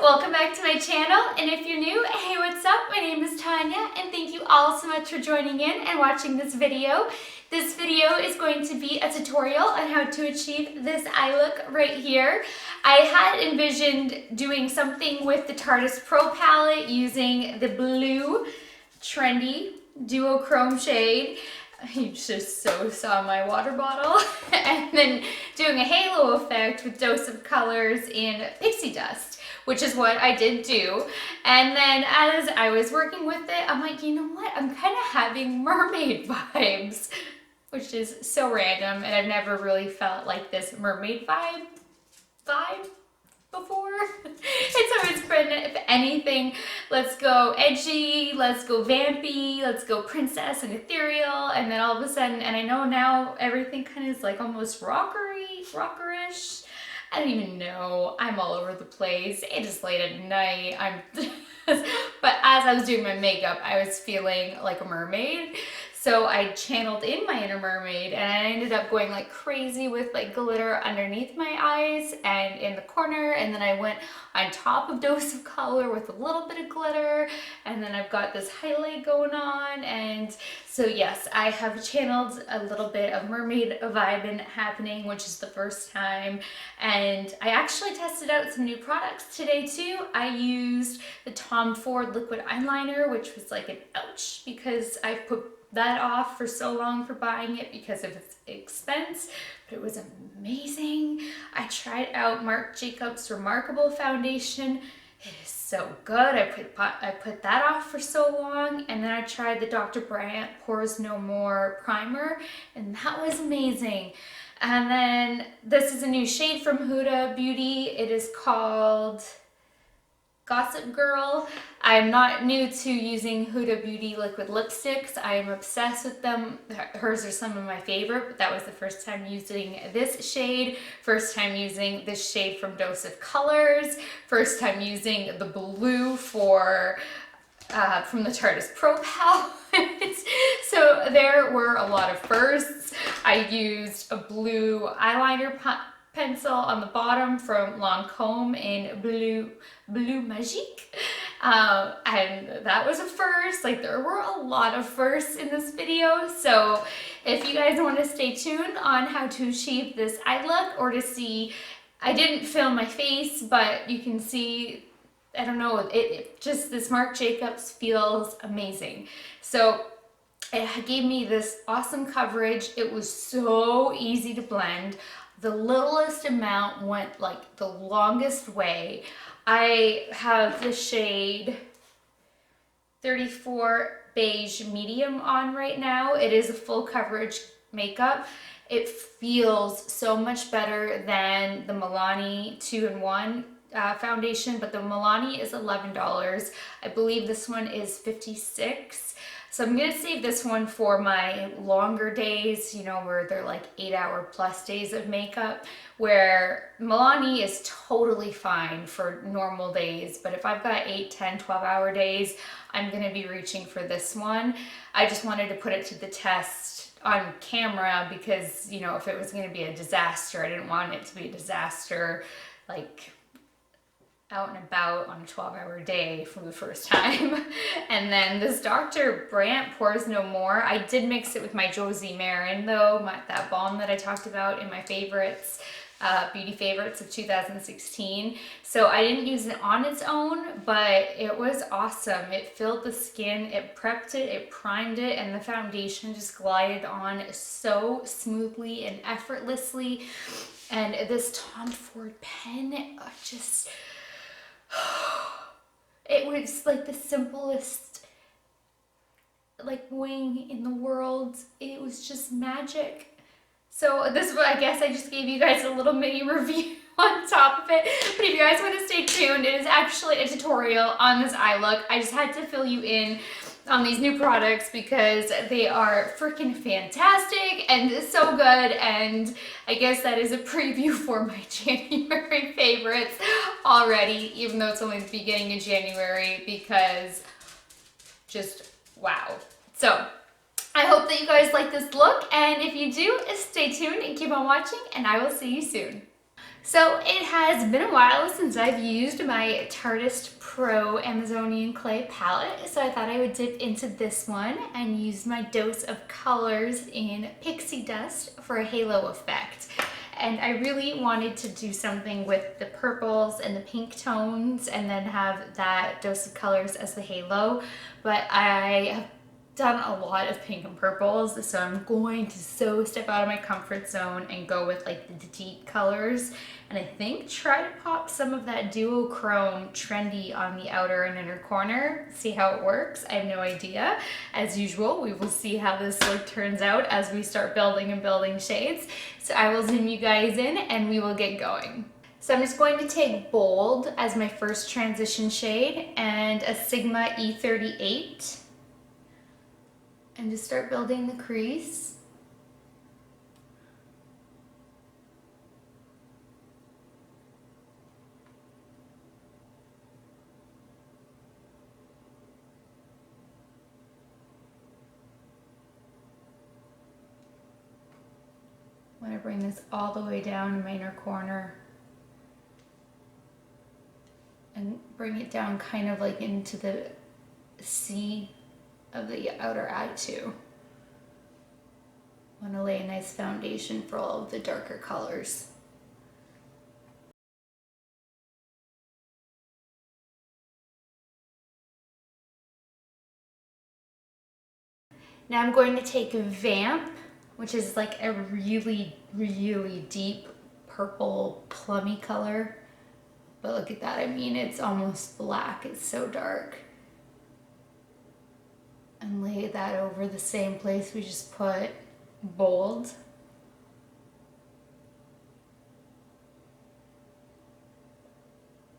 Welcome back to my channel, and if you're new, hey, what's up? My name is Tanya, and thank you all so much for joining in and watching this video. This video is going to be a tutorial on how to achieve this eye look right here. I had envisioned doing something with the Tarteist Pro palette using the blue trendy duochrome shade. You just so saw my water bottle. And then doing a halo effect with Dose of Colors in Pixie Dust, which is what I did do. And then as I was working with it, I'm like, you know what? I'm kind of having mermaid vibes, which is so random. And I've never really felt like this mermaid vibe before. It's always been, if anything, let's go edgy, let's go vampy, let's go princess and ethereal, and then all of a sudden, and I know now everything kind of is like almost rockerish. I don't even know. I'm all over the place. It is late at night. But as I was doing my makeup, I was feeling like a mermaid. So I channeled in my inner mermaid, and I ended up going like crazy with like glitter underneath my eyes and in the corner, and then I went on top of Dose of Color with a little bit of glitter, and then I've got this highlight going on. And so yes, I have channeled a little bit of mermaid vibe happening, which is the first time. And I actually tested out some new products today too. I used the Tom Ford liquid eyeliner, which was like an ouch, because I've put that off for so long for buying it because of its expense, but it was amazing. I tried out Marc Jacobs Remarkable foundation. It is so good. I put that off for so long, and then I tried the Dr. Brandt Pores No More primer, and that was amazing. And then this is a new shade from Huda Beauty. It is called Gossip Girl. I'm not new to using Huda Beauty liquid lipsticks. I am obsessed with them. Hers are some of my favorite, but that was the first time using this shade. First time using this shade from Dose of Colors. First time using the blue from the Tarteist Pro palette. So there were a lot of firsts. I used a blue eyeliner pencil on the bottom from Lancome in Bleu Magique, and that was a first. Like, there were a lot of firsts in this video, so if you guys want to stay tuned on how to achieve this eye look, or to see, I didn't film my face, but you can see, I don't know, it just, this Marc Jacobs feels amazing. So it gave me this awesome coverage. It was so easy to blend. The littlest amount went like the longest way. I have the shade 34 Beige Medium on right now. It is a full coverage makeup. It feels so much better than the Milani 2-in-1 foundation, but the Milani is $11. I believe this one is $56. So I'm gonna save this one for my longer days, you know, where they're like 8-hour plus days of makeup, where Milani is totally fine for normal days. But if I've got 8, 10, 12-hour days, I'm gonna be reaching for this one. I just wanted to put it to the test on camera because, you know, if it was gonna be a disaster, I didn't want it to be a disaster, like out and about on a 12-hour day for the first time. And then this Dr. Brandt Pores No More, I did mix it with my Josie Marin though, that balm that I talked about in my favorites, beauty favorites of 2016. So I didn't use it on its own, but it was awesome. It filled the skin, it prepped it, it primed it, and the foundation just glided on so smoothly and effortlessly. And this Tom Ford pen just, it was like the simplest like wing in the world. It was just magic. So this, I guess I just gave you guys a little mini review on top of it. But if you guys want to stay tuned, it is actually a tutorial on this eye look. I just had to fill you in on these new products because they are freaking fantastic and so good. And I guess that is a preview for my January favorites already, even though it's only the beginning of January, because just wow. So I hope that you guys like this look, and if you do, stay tuned and keep on watching, and I will see you soon. So it has been a while since I've used my Tarteist Pro Amazonian Clay palette, so I thought I would dip into this one and use my dose of colors in Pixie Dust for a halo effect. And I really wanted to do something with the purples and the pink tones and then have that dose of colors as the halo, but I have done a lot of pink and purples, so I'm going to step out of my comfort zone and go with like the deep colors, and I think try to pop some of that duochrome trendy on the outer and inner corner. See how it works. I have no idea. As usual, we will see how this look turns out as we start building and building shades. So I will zoom you guys in and we will get going. So I'm just going to take Bold as my first transition shade and a Sigma E38. And just start building the crease. I'm going to bring this all the way down in my inner corner and bring it down kind of like into the C of the outer eye too. I want to lay a nice foundation for all of the darker colors. Now I'm going to take Vamp, which is like a really, really deep purple plummy color. But look at that, I mean, it's almost black, it's so dark. And lay that over the same place we just put Bold.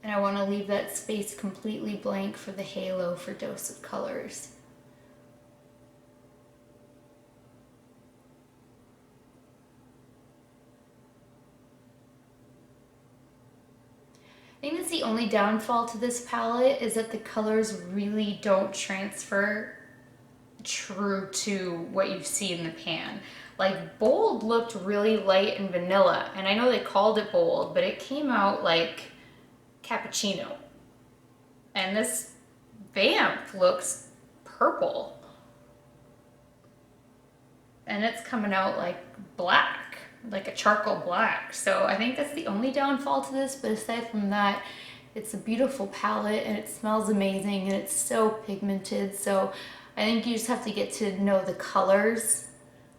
And I want to leave that space completely blank for the halo for dose of colors. I think that's the only downfall to this palette, is that the colors really don't transfer true to what you see in the pan. Like Bold looked really light and vanilla, and I know they called it Bold, but it came out like cappuccino. And this Vamp looks purple. And it's coming out like black, like a charcoal black. So I think that's the only downfall to this, but aside from that, it's a beautiful palette and it smells amazing and it's so pigmented. So I think you just have to get to know the colors,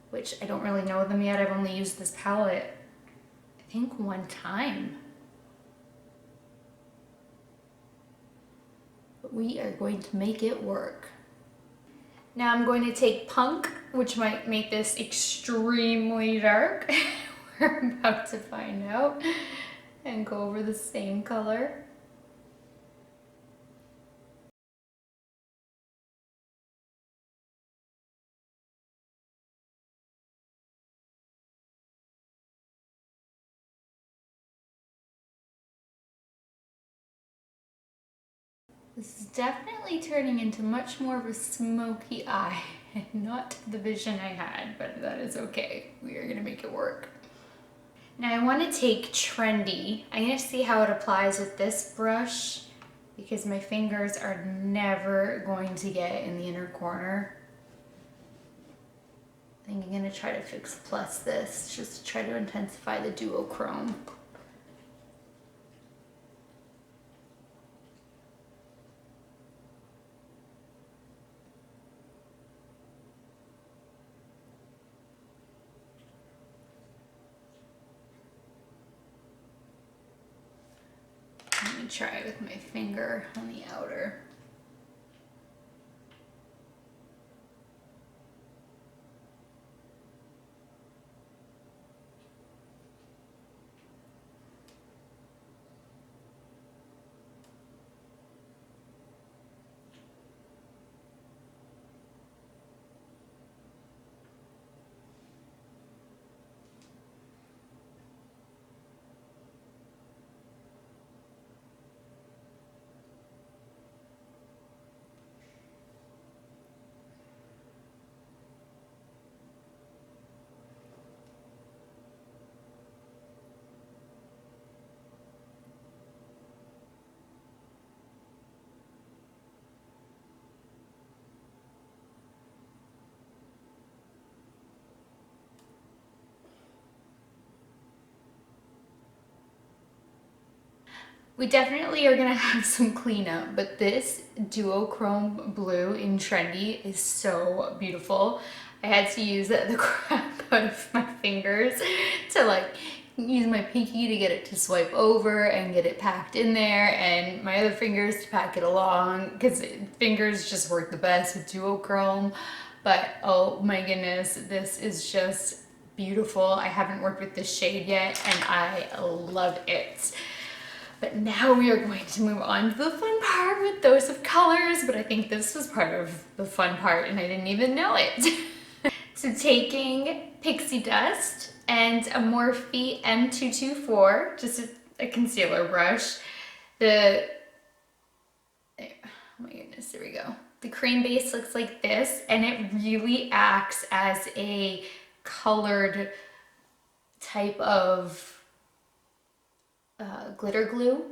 which I don't really know them yet. I've only used this palette, I think, one time. But we are going to make it work. Now I'm going to take Punk, which might make this extremely dark. We're about to find out. And go over the same color. This is definitely turning into much more of a smoky eye, not the vision I had, but that is okay. We are gonna make it work. Now I want to take Trendy. I'm gonna see how it applies with this brush because my fingers are never going to get in the inner corner. I think I'm gonna try to fix plus this just to try to intensify the duochrome. Let me try it with my finger on the outer. We definitely are gonna have some cleanup, but this duochrome blue in Trendy is so beautiful. I had to use the crap out of my fingers to like use my pinky to get it to swipe over and get it packed in there, and my other fingers to pack it along, because fingers just work the best with duochrome. But oh my goodness, this is just beautiful. I haven't worked with this shade yet and I love it. But now we are going to move on to the fun part with those of colors, but I think this was part of the fun part and I didn't even know it. So taking pixie dust and a Morphe M224, just a concealer brush. Oh my goodness, there we go. The cream base looks like this, and it really acts as a colored type of glitter glue.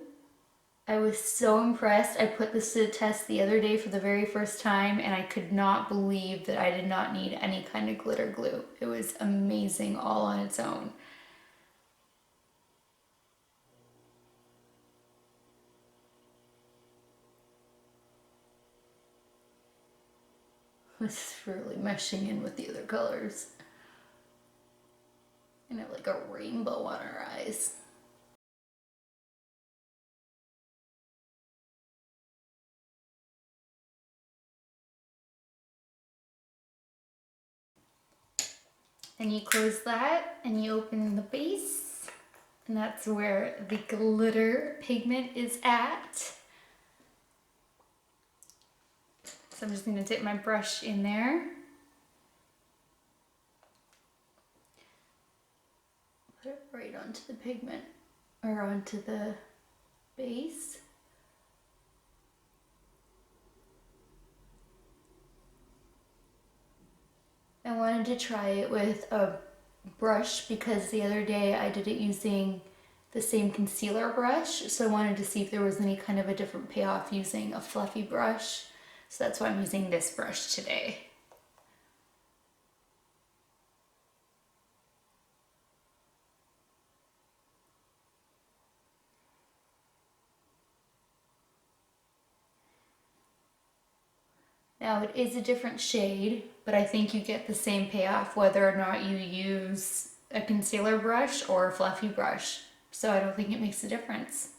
I was so impressed. I put this to the test the other day for the very first time, and I could not believe that I did not need any kind of glitter glue. It was amazing all on its own. This is really meshing in with the other colors. And I have like a rainbow on our eyes. Then you close that and you open the base, and that's where the glitter pigment is at. So I'm just going to dip my brush in there. Put it right onto the pigment, or onto the base. I wanted to try it with a brush because the other day I did it using the same concealer brush, so I wanted to see if there was any kind of a different payoff using a fluffy brush. So that's why I'm using this brush today. Now it is a different shade, but I think you get the same payoff whether or not you use a concealer brush or a fluffy brush. So I don't think it makes a difference.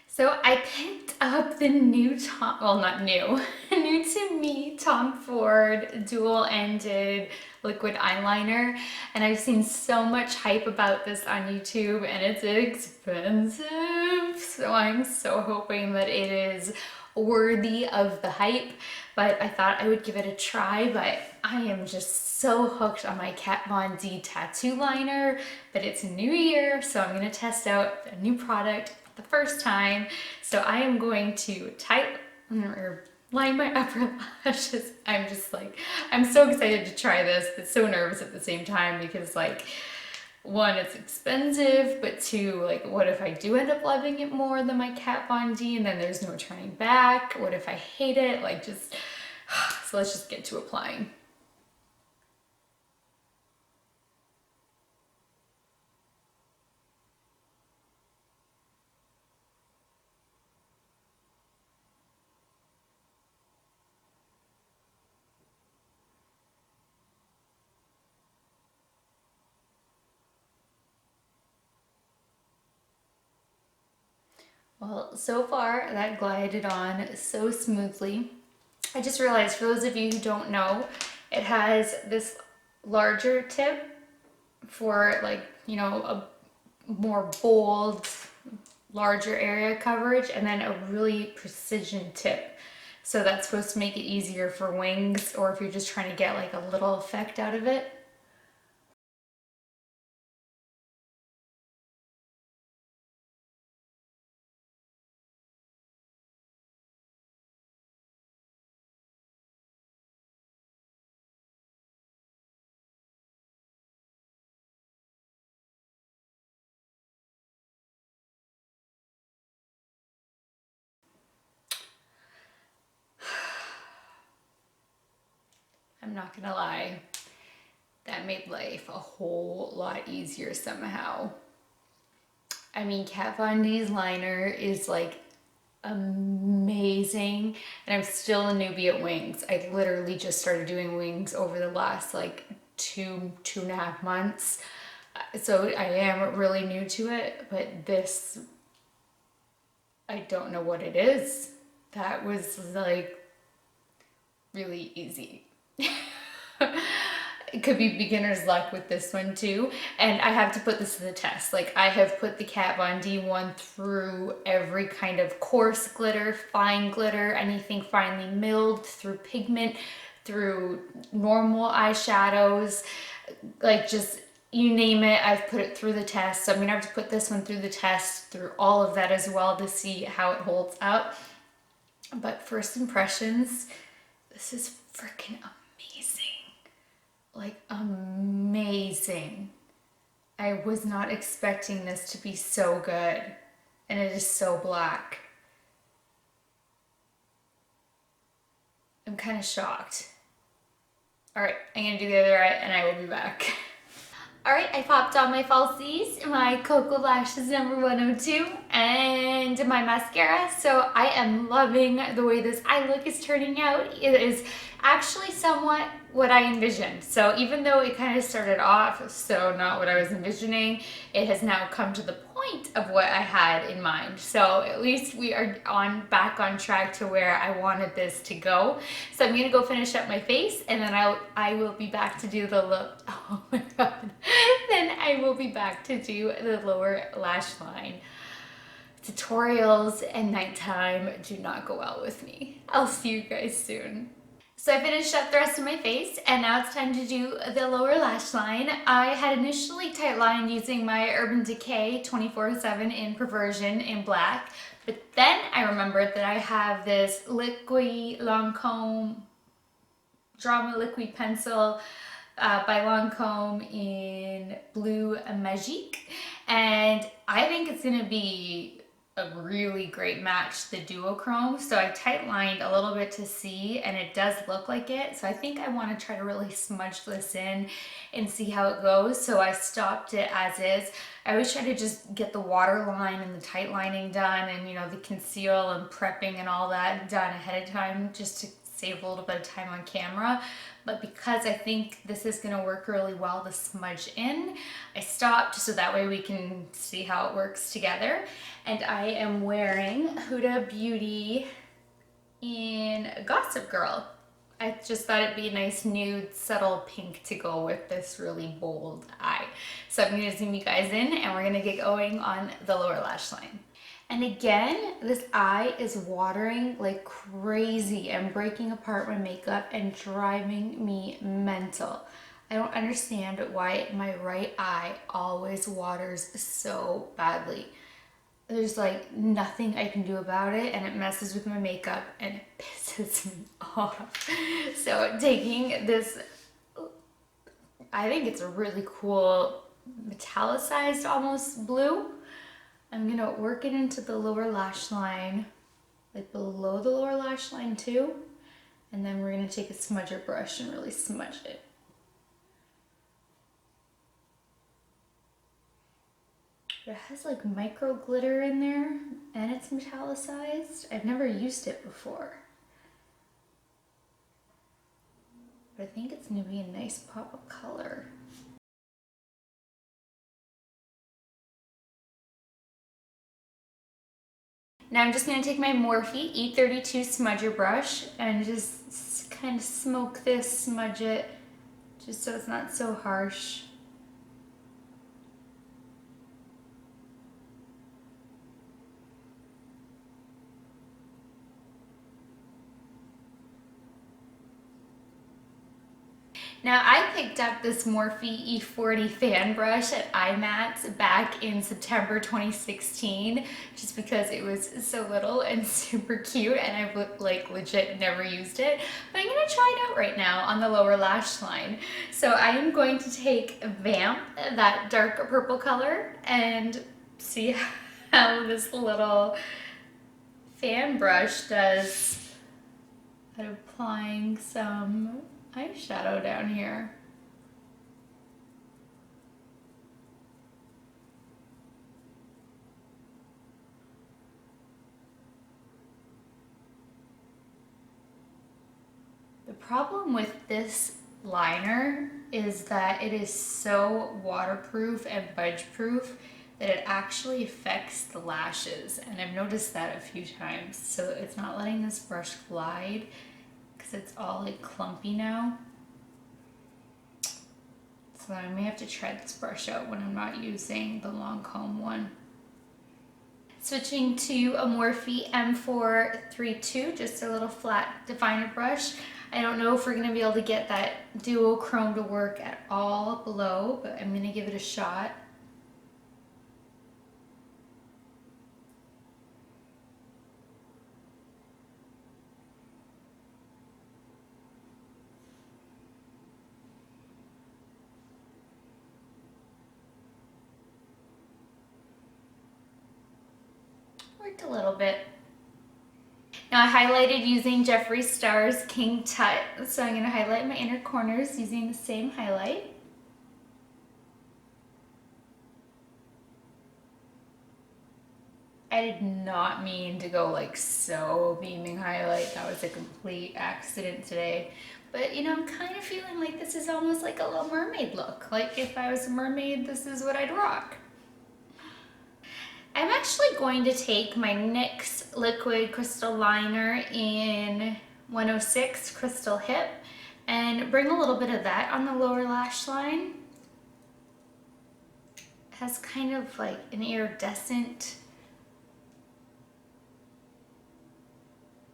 So I picked up the new well, not new, new to me Tom Ford dual-ended liquid eyeliner, and I've seen so much hype about this on YouTube, and it's expensive. So I'm so hoping that it is worthy of the hype, but I thought I would give it a try. But I am just so hooked on my Kat Von D tattoo liner, but it's a new year, so I'm gonna test out a new product the first time. So I am going to line my upper lashes. I'm just like, I'm so excited to try this, but so nervous at the same time because, like, one, it's expensive, but two, like, what if I do end up loving it more than my Kat Von D and then there's no turning back? What if I hate it? Like, just, so let's just get to applying. Well, so far that glided on so smoothly. I just realized, for those of you who don't know, it has this larger tip for, like, you know, a more bold, larger area coverage, and then a really precision tip. So that's supposed to make it easier for wings, or if you're just trying to get like a little effect out of it. I'm not gonna lie, that made life a whole lot easier somehow. I mean, Kat Von D's liner is like amazing, and I'm still a newbie at wings. I literally just started doing wings over the last like two and a half months. So I am really new to it, but this, I don't know what it is. That was like really easy. It could be beginner's luck with this one too. And I have to put this to the test. Like, I have put the Kat Von D one through every kind of coarse glitter, fine glitter, anything finely milled, through pigment, through normal eyeshadows, like just you name it, I've put it through the test. So I'm gonna have to put this one through the test, through all of that as well, to see how it holds up. But first impressions, this is freaking amazing. Like, amazing. I was not expecting this to be so good. And it is so black. I'm kind of shocked. Alright, I'm gonna do the other eye and I will be back. Alright, I popped on my falsies, my Cocoa Lashes number 102, and my mascara. So I am loving the way this eye look is turning out. It is actually somewhat what I envisioned. So even though it kind of started off so not what I was envisioning, it has now come to the point of what I had in mind. So at least we are back on track to where I wanted this to go. So I'm gonna go finish up my face, and then I will be back to do the look. Oh my god. Then I will be back to do the lower lash line. Tutorials and nighttime do not go well with me. I'll see you guys soon. So I finished up the rest of my face, and now it's time to do the lower lash line. I had initially tight lined using my Urban Decay 24/7 in Perversion in black, but then I remembered that I have this Liquid Lancome Drama Liquid Pencil by Lancome in Blue Magique, and I think it's gonna be a really great match, the duochrome. So I tight lined a little bit to see, and it does look like it. So I think I want to try to really smudge this in and see how it goes. So I stopped it as is. I always try to just get the waterline and the tight lining done, and you know, the conceal and prepping and all that done ahead of time, just to save a little bit of time on camera. But because I think this is gonna work really well to smudge in, I stopped so that way we can see how it works together. And I am wearing Huda Beauty in Gossip Girl. I just thought it'd be a nice nude, subtle pink to go with this really bold eye. So I'm gonna zoom you guys in, and we're gonna get going on the lower lash line. And again, this eye is watering like crazy and breaking apart my makeup and driving me mental. I don't understand why my right eye always waters so badly. There's like nothing I can do about it, and it messes with my makeup and it pisses me off. So taking this, I think it's a really cool metallicized almost blue. I'm gonna work it into the lower lash line, like below the lower lash line too. And then we're gonna take a smudger brush and really smudge it. It has like micro glitter in there, and it's metallicized. I've never used it before, but I think it's gonna be a nice pop of color. Now I'm just going to take my Morphe E32 smudger brush and just kind of smoke this, smudge it, just so it's not so harsh. Now I picked up this Morphe E40 fan brush at IMATS back in September 2016 just because it was so little and super cute, and I've like legit never used it. But I'm gonna try it out right now on the lower lash line. So I am going to take Vamp, that dark purple color, and see how this little fan brush does at applying some eyeshadow down here. problem with this liner is that it is so waterproof and budge proof that it actually affects the lashes, and I've noticed that a few times. So it's not letting this brush glide because it's all like clumpy now. So I may have to tread this brush out when I'm not using the long comb one. Switching to a Morphe M432, just a little flat definer brush. I don't know if we're gonna be able to get that duochrome to work at all below, but I'm gonna give it a shot. Worked a little bit. Now I highlighted using Jeffree Star's King Tut, so I'm going to highlight my inner corners using the same highlight. I did not mean to go like so beaming highlight. That was a complete accident today. But you know, I'm kind of feeling like this is almost like a Little Mermaid look. Like if I was a mermaid, this is what I'd rock. I'm actually going to take my NYX Liquid Crystal Liner in 106 Crystal Hip and bring a little bit of that on the lower lash line. It has kind of like an iridescent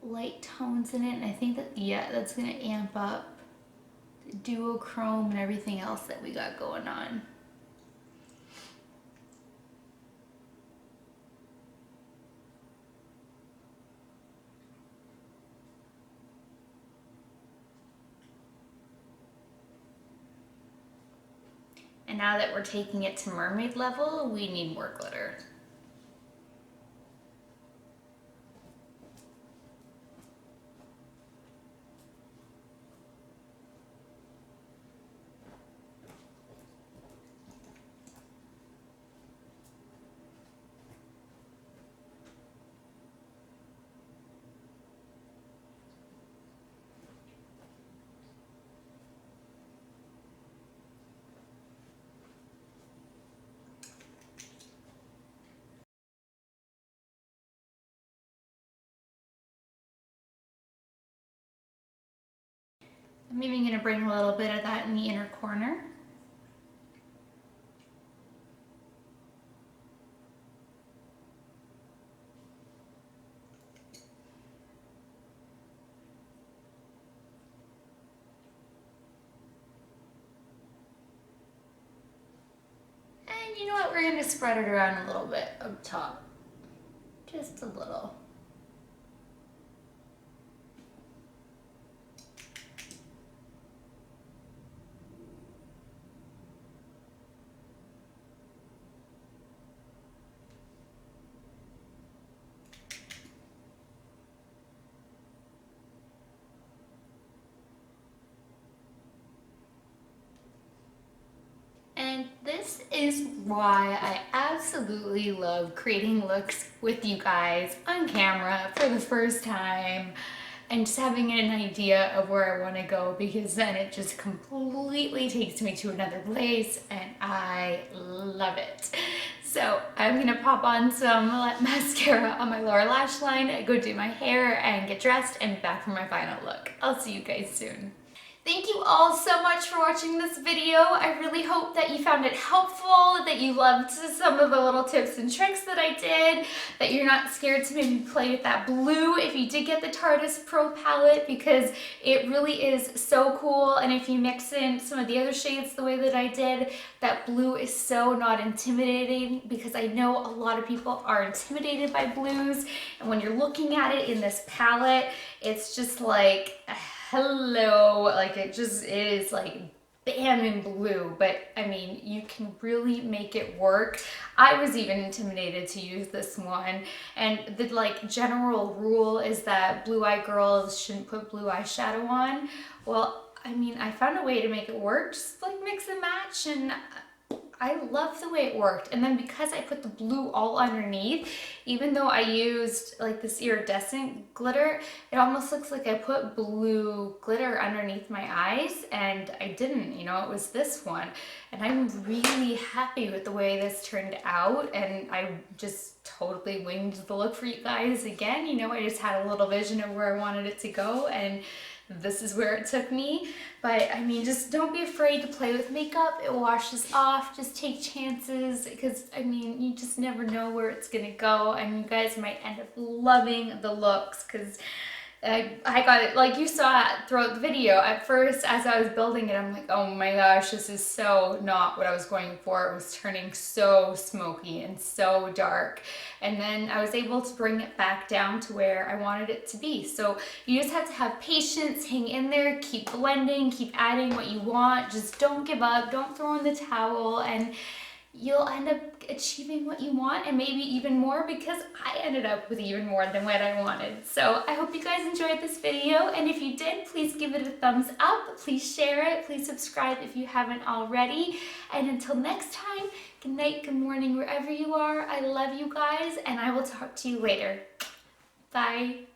light tones in it, and I think that, yeah, that's gonna amp up the duochrome and everything else that we got going on. And now that we're taking it to mermaid level, we need more glitter. I'm even going to bring a little bit of that in the inner corner. And you know what, we're going to spread it around a little bit up top. Just a little. And this is why I absolutely love creating looks with you guys on camera for the first time and just having an idea of where I want to go, because then it just completely takes me to another place and I love it. So I'm gonna pop on some mascara on my lower lash line, go do my hair and get dressed and back for my final look. I'll see you guys soon. Thank you all so much for watching this video. I really hope that you found it helpful, that you loved some of the little tips and tricks that I did, that you're not scared to maybe play with that blue if you did get the Tarteist Pro palette, because it really is so cool. And if you mix in some of the other shades the way that I did, that blue is so not intimidating, because I know a lot of people are intimidated by blues. And when you're looking at it in this palette, it's just like, hello, like it just is like bam in blue. But I mean, you can really make it work. I was even intimidated to use this one, and the like general rule is that blue-eyed girls shouldn't put blue eyeshadow on. Well, I mean, I found a way to make it work, just like mix and match, and I love the way it worked. And then because I put the blue all underneath, even though I used like this iridescent glitter, it almost looks like I put blue glitter underneath my eyes, and I didn't, you know, it was this one. And I'm really happy with the way this turned out, and I just totally winged the look for you guys again. You know, I just had a little vision of where I wanted it to go, and this is where it took me. But I mean, just don't be afraid to play with makeup. It washes off. Just take chances, because I mean, you just never know where it's gonna go, and you guys might end up loving the looks, because I got it, like you saw it throughout the video. At first, as I was building it, I'm like, oh my gosh, this is so not what I was going for. It was turning so smoky and so dark. And then I was able to bring it back down to where I wanted it to be. So you just have to have patience, hang in there, keep blending, keep adding what you want. Just don't give up, don't throw in the towel, and you'll end up achieving what you want, and maybe even more, because I ended up with even more than what I wanted. So I hope you guys enjoyed this video, and if you did, please give it a thumbs up, please share it, please subscribe if you haven't already, and until next time, good night, good morning, wherever you are. I love you guys, and I will talk to you later. Bye.